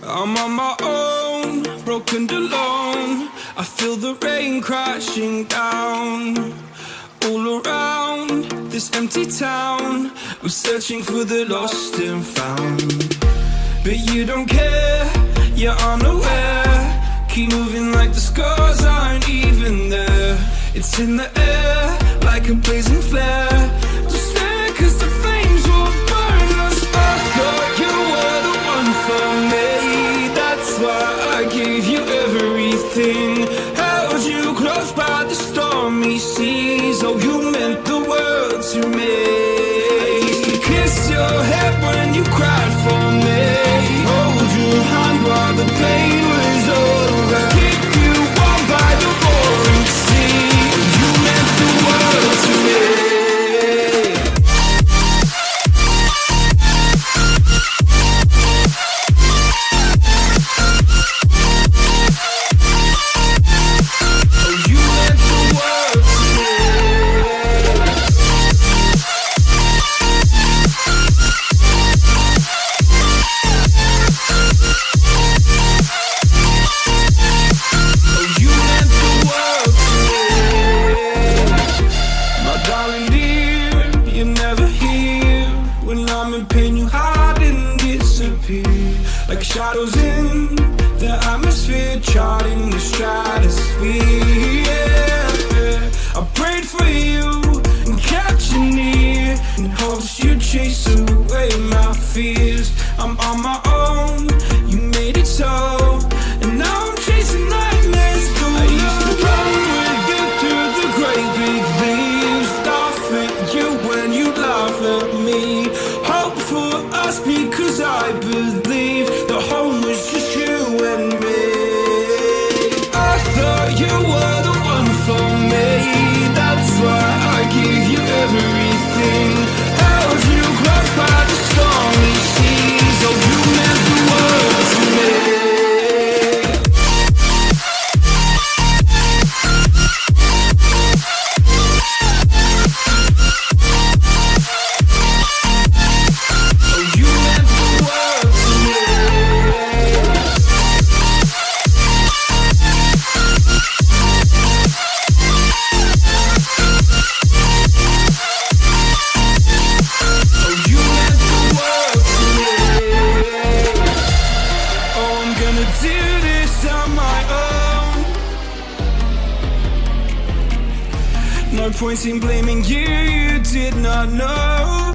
I'm on my own, broken alone. I feel the rain crashing down all around this empty town. I'm searching for the lost and found, but you don't care, you're unaware. Keep moving like the scars aren't even there. It's in the air like a blazing flare. Just stare, 'cause the flames will burn us. I thought you were the one for me. That's why I gave you everything. Held you close by the stormy seas. Oh, you meant the world to me. I used to kiss your head when you cried for me. Hold your hand while the pain was over. Keep you warm by the roaring sea. You meant the world to me. Like shadows in the atmosphere, charting the stratosphere. Yeah. I prayed for you and kept you near, in hopes you'd chase away my fears. I'm on my own, you made it so, and now I'm chasing nightmares too. I used to run with you through the great big leaves, laugh at you when you laugh at me. Hope for us because I believe the home was just you and me. I thought you were the one for me. That's why I gave you everything. Held you close by the stormy seas. Oh, you meant the world to me. No point in blaming you, you did not know.